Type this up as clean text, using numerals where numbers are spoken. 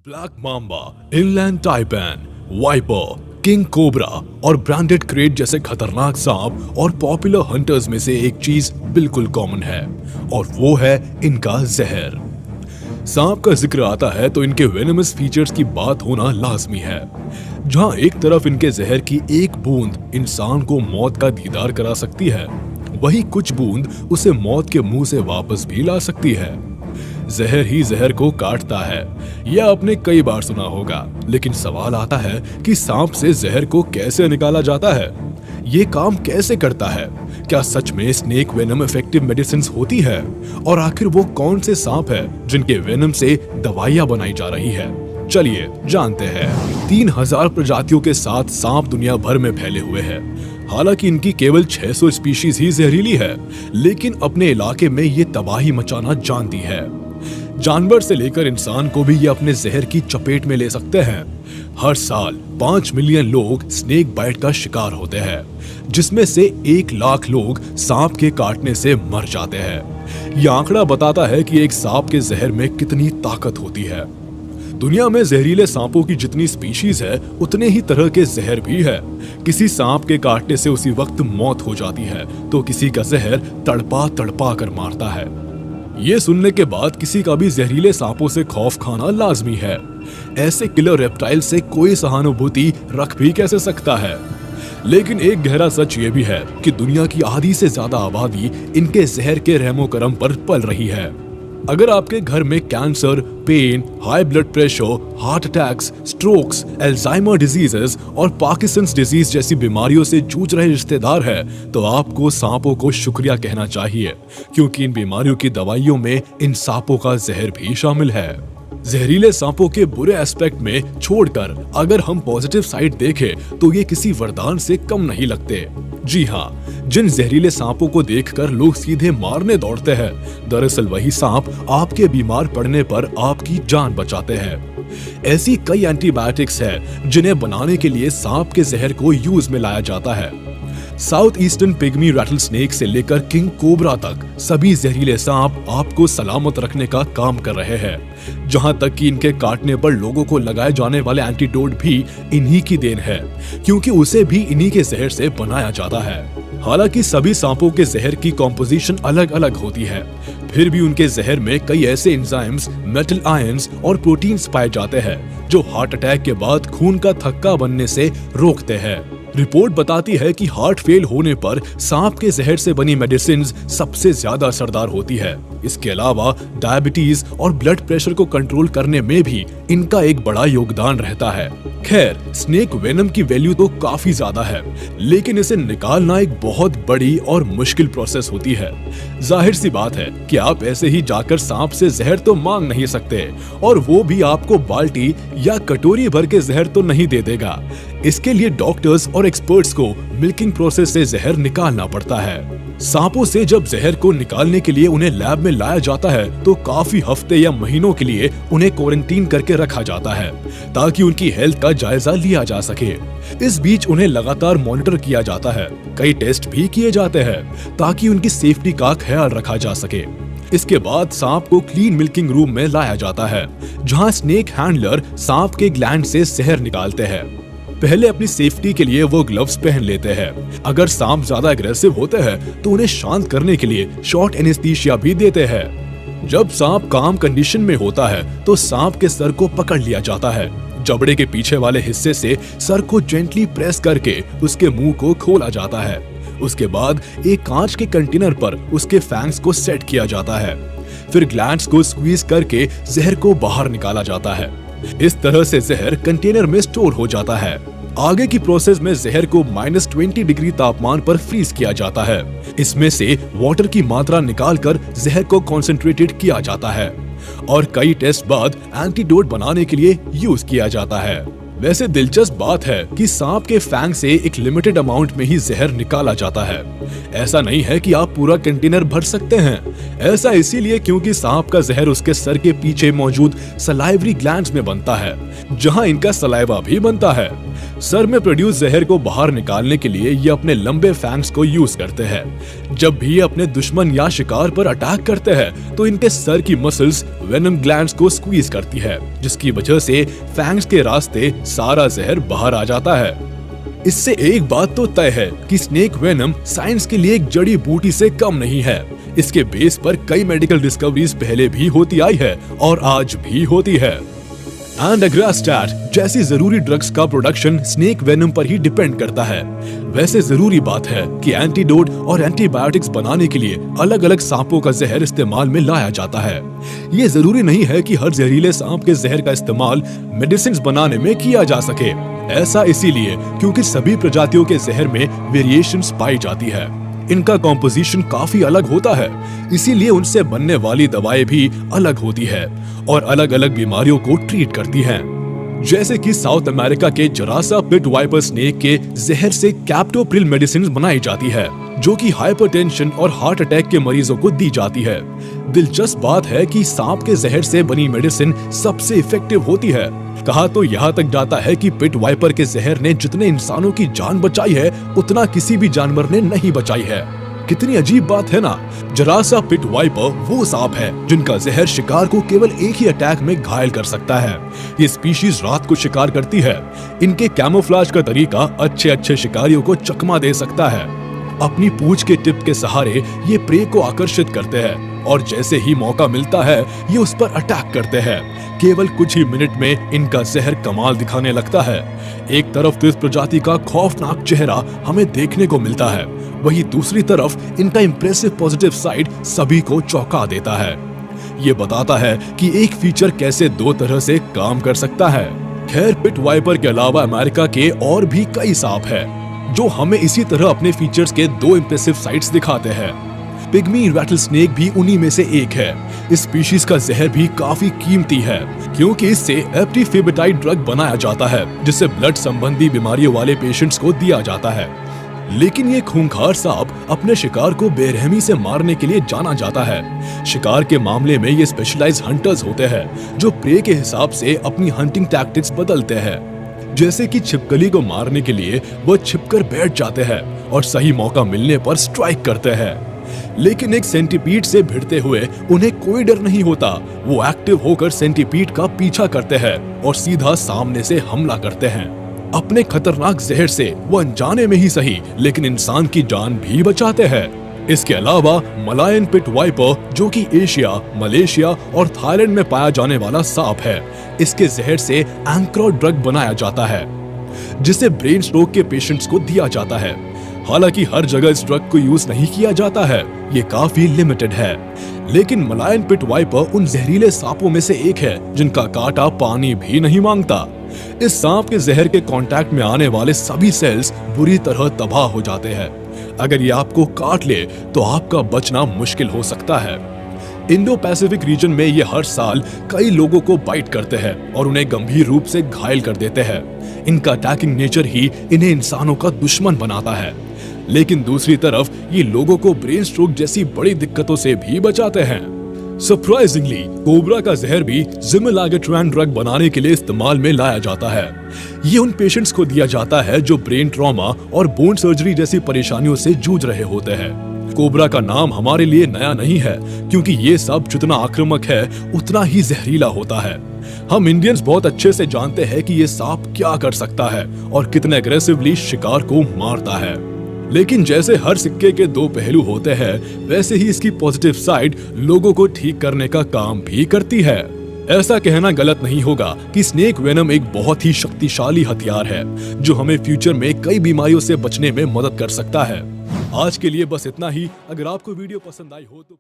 Black mamba, inland taipan, viper, king cobra और branded krait जैसे खतरनाक सांप और पॉपुलर हंटर्स में से एक चीज बिल्कुल कॉमन है और वो है इनका जहर। सांप का जिक्र आता है तो इनके वेनमस फीचर्स की बात होना लाजमी है। जहां एक तरफ इनके जहर की एक बूंद इंसान को मौत का दीदार करा सकती है, वहीं कुछ बूंद उसे मौत के मुंह से वापस भी ला सकती है। जहर ही जहर को काटता है, यह आपने कई बार सुना होगा, लेकिन सवाल आता है कि सांप से जहर को कैसे निकाला जाता है? ये काम कैसे करता है? क्या सच में स्नेक वेनम इफेक्टिव मेडिसिन होती है? और आखिर वो कौन से सांप है जिनके वेनम से दवाइयां बनाई जा रही है? चलिए जानते हैं। 3000 प्रजातियों के साथ सांप दुनिया भर में फैले हुए हैं। हालांकि इनकी केवल 600 स्पीशीज ही जहरीली है, लेकिन अपने इलाके में ये तबाही मचाना जानती है। जानवर से लेकर इंसान को भी ये अपने जहर की चपेट में ले सकते हैं। हर साल 5 मिलियन लोग स्नेक बाइट का शिकार होते हैं, जिसमें से 1 लाख लोग सांप के काटने से मर जाते हैं। यह आंकड़ा बताता है कि एक सांप के जहर में कितनी ताकत होती है। दुनिया में जहरीले सांपों की जितनी स्पीशीज है, उतने ही तरह के जहर भी है। किसी सांप के काटने से उसी वक्त मौत हो जाती है, तो किसी का जहर तड़पा तड़पा कर मारता है। ये सुनने के बाद किसी का भी जहरीले सांपों से खौफ खाना लाजमी है। ऐसे किलर रेप्टाइल से कोई सहानुभूति रख भी कैसे सकता है? लेकिन एक गहरा सच ये भी है कि दुनिया की आधी से ज्यादा आबादी इनके जहर के रहमो करम पर पल रही है। अगर आपके घर में cancer, pain, high blood pressure, heart attacks, strokes, Alzheimer diseases और पार्किंसंस डिजीज जैसी बीमारियों से जूझ रहे रिश्तेदार हैं, तो आपको सांपों को शुक्रिया कहना चाहिए, क्योंकि इन बीमारियों की दवाइयों में इन सांपों का जहर भी शामिल है। जहरीले सांपों के बुरे एस्पेक्ट में छोड़कर अगर हम पॉजिटिव साइड देखें तो ये किसी वरदान से कम नहीं लगते। जी हाँ, जिन जहरीले सांपों को देखकर लोग सीधे मारने दौड़ते हैं, दरअसल वही सांप आपके बीमार पड़ने पर आपकी जान बचाते हैं। ऐसी कई एंटीबायोटिक्स हैं जिन्हें बनाने के लिए सांप के जहर को यूज में लाया जाता है। South eastern pygmy rattlesnake से लेकर किंग कोबरा तक सभी जहरीले सांप आपको सलामत रखने का काम कर रहे हैं। जहां तक कि इनके काटने पर लोगों को लगाए जाने वाले एंटीडोट भी इन्हीं की देन है, क्योंकि उसे भी इन्हीं के जहर से बनाया जाता है। हालांकि सभी सांपों के जहर की कॉम्पोजिशन अलग अलग होती है, फिर भी उनके जहर में कई ऐसे एंजाइम्स, मेटल आयंस और प्रोटीन्स पाए जाते हैं जो हार्ट अटैक के बाद खून का थक्का बनने से रोकते हैं। रिपोर्ट बताती है कि हार्ट फेल होने पर सांप के जहर से बनी मेडिसिन सबसे ज्यादा असरदार होती है। इसके अलावा डायबिटीज और ब्लड प्रेशर को कंट्रोल करने में भी इनका एक बड़ा योगदान रहता है। खैर, स्नेक वेनम की वैल्यू तो काफी ज्यादा है, लेकिन इसे निकालना एक बहुत बड़ी और मुश्किल प्रोसेस होती है। जाहिर सी बात है कि आप ऐसे ही जाकर सांप से जहर तो मांग नहीं सकते, और वो भी आपको बाल्टी या कटोरी भर के जहर तो नहीं दे देगा। इसके लिए डॉक्टर्स और एक्सपर्ट्स को मिल्किंग प्रोसेस से जहर निकालना पड़ता है। सांपों से जब जहर को निकालने के लिए उन्हें लैब में लाया जाता है, तो काफी हफ्ते या महीनों के लिए उन्हें क्वारंटीन करके रखा जाता है, ताकि उनकी हेल्थ का जायजा लिया जा सके। इस बीच उन्हें लगातार मॉनिटर किया जाता है, कई टेस्ट भी किए जाते हैं, ताकि उनकी सेफ्टी का ख्याल रखा जा सके। इसके बाद सांप को क्लीन मिल्किंग रूम में लाया जाता है, जहां स्नेक हैंडलर सांप के ग्लैंड से जहर निकालते हैं। पहले अपनी सेफ्टी के लिए वो ग्लव्स पहन लेते हैं। अगर सांप ज्यादा एग्रेसिव होते हैं तो उन्हें शांत करने के लिए शॉर्ट एनेस्थीसिया भी देते हैं। जब सांप काम कंडीशन में होता है तो सांप के सर को पकड़ लिया जाता है। जबड़े के पीछे वाले हिस्से से सर को जेंटली प्रेस करके उसके मुंह को खोला जाता है। उसके बाद एक कांच के कंटेनर पर उसके फैंग्स को सेट किया जाता है। फिर ग्लैंड्स को स्क्वीज करके जहर को बाहर निकाला जाता है। इस तरह से जहर कंटेनर में स्टोर हो जाता है। आगे की प्रोसेस में जहर को -20 डिग्री तापमान पर फ्रीज किया जाता है। इसमें से वाटर की मात्रा निकालकर जहर को कॉन्सेंट्रेटेड किया जाता है और कई टेस्ट बाद एंटीडोट बनाने के लिए यूज किया जाता है। वैसे दिलचस्प बात है कि सांप के फैंग से एक लिमिटेड अमाउंट में ही जहर निकाला जाता है। ऐसा नहीं है कि आप पूरा कंटेनर भर सकते हैं। ऐसा इसीलिए क्योंकि सांप का जहर उसके सर के पीछे मौजूद सलाइवरी ग्लैंड्स में बनता है, जहां इनका सलाइवा भी बनता है। सर में प्रोड्यूस जहर को बाहर निकालने के लिए ये अपने लंबे फैंग्स को यूज करते हैं। जब भी ये अपने दुश्मन या शिकार पर अटैक करते हैं तो इनके सर की मसल्स वेनम ग्लैंड्स को स्क्वीज करती है, जिसकी वजह से फैंग्स के रास्ते सारा जहर बाहर आ जाता है। इससे एक बात तो तय है कि स्नेक वेनम साइंस के लिए एक जड़ी बूटी से कम नहीं है। इसके बेस पर कई मेडिकल डिस्कवरीज पहले भी होती आई है और आज भी होती है। एंडाग्रास्टैट जैसी जरूरी ड्रग्स का प्रोडक्शन स्नेक वेनम पर ही डिपेंड करता है। वैसे जरूरी बात है कि एंटीडोट और एंटीबायोटिक्स बनाने के लिए अलग अलग सांपों का जहर इस्तेमाल में लाया जाता है। ये जरूरी नहीं है कि हर जहरीले सांप के जहर का इस्तेमाल मेडिसिन बनाने में किया जा सके। ऐसा इसीलिए क्योंकि सभी प्रजातियों के जहर में वेरिएशंस पाई जाती है। इनका कॉम्पोजिशन काफी अलग होता है, इसीलिए उनसे बनने वाली दवाएं भी अलग होती है और अलग अलग बीमारियों को ट्रीट करती हैं। जैसे कि साउथ अमेरिका के जरासा पिट वाइपर स्नेक के जहर से कैप्टोप्रिल मेडिसिन बनाई जाती है, जो कि हाइपरटेंशन और हार्ट अटैक के मरीजों को दी जाती है। दिलचस्प बात है कि सांप के जहर से बनी मेडिसिन सबसे इफेक्टिव होती है। कहा तो यहाँ तक जाता है कि पिट वाइपर के जहर ने जितने इंसानों की जान बचाई है उतना किसी भी जानवर ने नहीं बचाई है। कितनी अजीब बात है ना। जरासा पिट वाइपर वो सांप है जिनका जहर शिकार को केवल एक ही अटैक में घायल कर सकता है। ये स्पीशीज रात को शिकार करती है। इनके कैमोफ्लेज का तरीका अच्छे शिकारियों को चकमा दे सकता है। अपनी पूंछ के टिप के सहारे ये प्रे को आकर्षित करते हैं और जैसे ही मौका मिलता है ये उस पर अटैक करते हैं। केवल कुछ ही मिनट में इनका जहर कमाल दिखाने लगता है। एक तरफ तो इस प्रजाति का खौफनाक चेहरा हमें देखने को मिलता है, वहीं दूसरी तरफ इनका इंप्रेसिव पॉजिटिव साइड सभी को चौंका देता है। ये बताता है कि एक फीचर कैसे दो तरह से काम कर सकता है। खैर, पिट वाइपर के अलावा अमेरिका के और भी कई सांप हैं जो हमें इसी तरह अपने फीचर्स के दो इंप्रेसिव साइड्स दिखाते हैं। पिग्मी रैटलस्नेक भी उन्हीं में से एक है। इस स्पीशीज का जहर भी काफी कीमती है क्योंकि इससे एप्टीफेबेटाइड ड्रग बनाया जाता है, जिससे ब्लड संबंधी बीमारियों वाले पेशेंट्स को दिया जाता है। लेकिन ये खूंखार सांप अपने शिकार को बेरहमी से मारने के लिए जाना जाता है। शिकार के मामले में ये स्पेशलाइज्ड हंटर्स होते हैं जो प्रे के हिसाब से अपनी हंटिंग टैक्टिक्स बदलते हैं। जैसे कि छिपकली को मारने के लिए वो छिपकर बैठ जाते हैं और सही मौका मिलने पर स्ट्राइक करते हैं। लेकिन एक सेंटीपीड से भिड़ते हुए उन्हें कोई डर नहीं होता। वो एक्टिव होकर सेंटीपीड का पीछा करते हैं और सीधा सामने से हमला करते हैं। अपने खतरनाक जहर से वो अनजाने में ही सही लेकिन इंसान की जान भी बचाते हैं। इसके अलावा मलायन पिट वाइपर, जो कि एशिया, मलेशिया और थाईलैंड में पाया जाने वाला सांप है, इसके जहर से एंक्रो ड्रग बनाया जाता है जिसे ब्रेन स्ट्रोक के पेशेंट्स को दिया जाता है। हालांकि हर जगह इस ड्रग को यूज नहीं किया जाता है, ये काफी लिमिटेड है। लेकिन मलायन पिट वाइपर उन जहरीले सांपों में से एक है जिनका कांटा पानी भी नहीं मांगता। इस सांप के जहर के कांटेक्ट में आने वाले सभी सेल्स बुरी तरह तबाह हो जाते हैं। अगर ये आपको काट ले तो आपका बचना मुश्किल हो सकता है। इंडो पैसिफिक रीजन में ये हर साल कई लोगों को बाइट करते हैं और उन्हें गंभीर रूप से घायल कर देते हैं। इनका अटैकिंग नेचर ही इन्हें इंसानों का दुश्मन बनाता है। लेकिन दूसरी तरफ ये लोगों को ब्रेन स्ट्रोक जैसी बड़ी दिक्कतों से भी बचाते हैं। सरप्राइजिंगली, कोबरा का जहर भी जिमेलागेट्रैन ड्रग बनाने के लिए इस्तेमाल में लाया जाता है। ये उन पेशेंट्स को दिया जाता है जो ब्रेन ट्रॉमा और बोन सर्जरी जैसी परेशानियों से जूझ रहे होते हैं। कोबरा का नाम हमारे लिए नया नहीं है क्योंकि ये सब जितना आक्रामक है उतना ही जहरीला होता है। हम इंडियंस बहुत अच्छे से जानते हैं कि ये सांप क्या कर सकता है और कितने अग्रेसिवली शिकार को मारता है। लेकिन जैसे हर सिक्के के दो पहलू होते हैं, वैसे ही इसकी पॉजिटिव साइड लोगों को ठीक करने का काम भी करती है। ऐसा कहना गलत नहीं होगा कि स्नेक वेनम एक बहुत ही शक्तिशाली हथियार है जो हमें फ्यूचर में कई बीमारियों से बचने में मदद कर सकता है। आज के लिए बस इतना ही। अगर आपको वीडियो पसंद आई हो तो